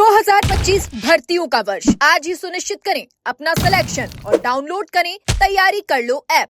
2025 भर्तियों का वर्ष आज ही सुनिश्चित करें अपना सिलेक्शन और डाउनलोड करें तैयारी कर लो ऐप।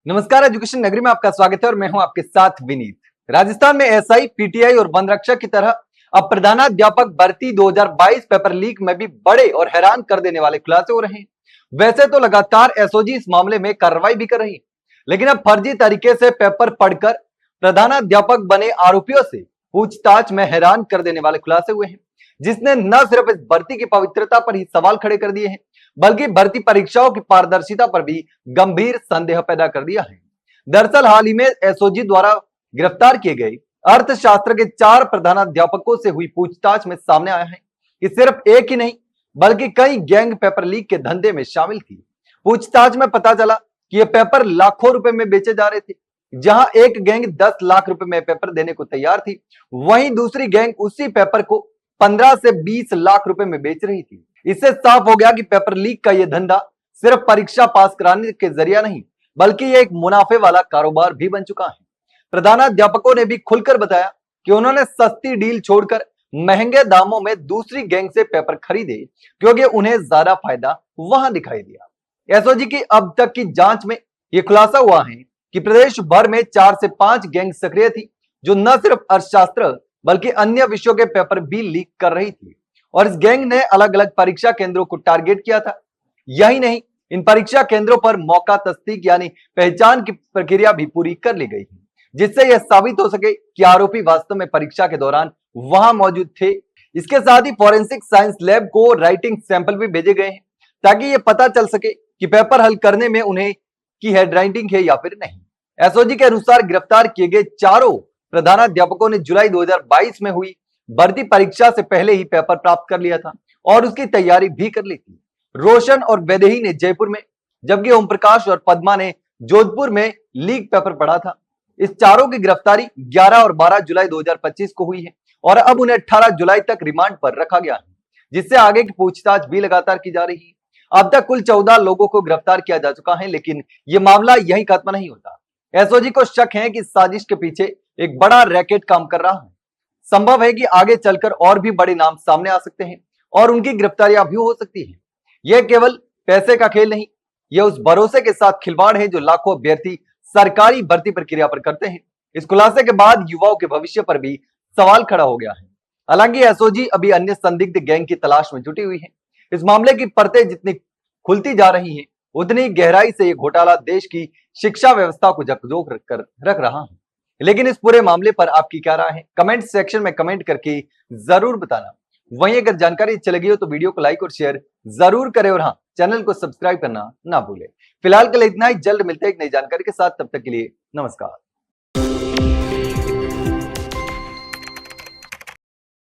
नमस्कार, एजुकेशन नगरी में आपका स्वागत है और मैं हूं आपके साथ विनीत। राजस्थान में एसआई, पीटीआई और वन रक्षक की तरह अब प्रधानाध्यापक भर्ती 2022 पेपर लीक में भी बड़े और हैरान कर देने वाले खुलासे हो रहे हैं। वैसे तो लगातार एसओजी इस मामले में कार्रवाई भी कर रही है, लेकिन अब फर्जी तरीके से पेपर पढ़कर प्रधानाध्यापक बने आरोपियों से पूछताछ में हैरान कर देने वाले खुलासे हुए हैं, जिसने न सिर्फ इस भर्ती की पवित्रता पर ही सवाल खड़े कर दिए हैं, बल्कि भर्ती परीक्षाओं की पारदर्शिता पर भी गंभीर संदेह पैदा कर दिया है। दरअसल हाल ही में एसओजी द्वारा गिरफ्तार किए गए अर्थशास्त्र के 4 प्रधानाध्यापकों से हुई पूछताछ में सामने आया है कि सिर्फ एक ही नहीं बल्कि कई गैंग पेपर लीक के धंधे में शामिल थी। पूछताछ में पता चला कि ये पेपर लाखों रुपए में बेचे जा रहे थे। जहां एक गैंग 10 लाख रुपए में पेपर देने को तैयार थी, वहीं दूसरी गैंग उसी पेपर को 15 से 20 लाख रुपए में बेच रही थी। इससे साफ हो गया कि पेपर लीक का यह धंधा सिर्फ परीक्षा पास कराने के जरिया नहीं, बल्कि यह एक मुनाफे वाला कारोबार भी बन चुका है। प्रधानाध्यापकों ने भी खुलकर बताया कि उन्होंने सस्ती डील छोड़कर महंगे दामों में दूसरी गैंग से पेपर खरीदे, क्योंकि उन्हें ज्यादा फायदा वहां दिखाई दिया। एसओजी की अब तक की जांच में यह खुलासा हुआ है कि प्रदेश भर में 4 से 5 गैंग सक्रिय थी, जो न सिर्फ अर्थशास्त्र बल्कि अन्य विषयों के पेपर भी लीक कर रही थी। और इस गैंग ने अलग अलग परीक्षा केंद्रों को टारगेट किया था। यही नहीं, इन परीक्षा केंद्रों पर मौका तस्दीक यानी पहचान की प्रक्रिया भी पूरी कर ली गई थी, जिससे यह साबित हो सके कि आरोपी वास्तव में परीक्षा के दौरान वहां मौजूद थे। इसके साथ ही फॉरेंसिक साइंस लैब को राइटिंग सैंपल भी भेजे गए हैं, ताकि यह पता चल सके कि पेपर हल करने में उन्हें की हैंडराइटिंग है या फिर नहीं। एसओजी के अनुसार गिरफ्तार किए गए चारों प्रधानाध्यापकों ने जुलाई 2022 में हुई भर्ती परीक्षा से पहले ही पेपर प्राप्त कर लिया था और उसकी तैयारी भी कर ली थी। रोशन और वैदेही ने जयपुर में, जबकि ओम प्रकाश और पद्मा ने जोधपुर में लीक पेपर पढ़ा था। इस चारों की गिरफ्तारी 11 और 12 जुलाई 2025 को हुई है और अब उन्हें 18 जुलाई तक रिमांड पर रखा गया है, जिससे आगे की पूछताछ भी लगातार की जा रही है। अब तक कुल 14 लोगों को गिरफ्तार किया जा चुका है, लेकिन यह मामला यहीं खत्म नहीं होता। एसओजी को शक है कि इस साजिश के पीछे एक बड़ा रैकेट काम कर रहा है। संभव है कि आगे चलकर और भी बड़े नाम सामने आ सकते हैं और उनकी गिरफ्तारियां भी हो सकती हैं। यह केवल पैसे का खेल नहीं, यह उस भरोसे के साथ खिलवाड़ है जो लाखों अभ्यर्थी सरकारी भर्ती प्रक्रिया पर करते हैं। इस खुलासे के बाद युवाओं के भविष्य पर भी सवाल खड़ा हो गया है। हालांकि एसओजी अभी अन्य संदिग्ध गैंग की तलाश में जुटी हुई है। इस मामले की परतें जितनी खुलती जा रही हैं, उतनी गहराई से यह घोटाला देश की शिक्षा व्यवस्था को झकझोर रख रहा है। लेकिन इस पूरे मामले पर आपकी क्या राय है, कमेंट सेक्शन में कमेंट करके जरूर बताना। वहीं अगर जानकारी अच्छी लगी हो तो वीडियो को लाइक और शेयर जरूर करें और हाँ, चैनल को सब्सक्राइब करना ना भूलें। फिलहाल के लिए इतना ही, जल्द मिलते हैं एक नई जानकारी के साथ। तब तक के लिए नमस्कार।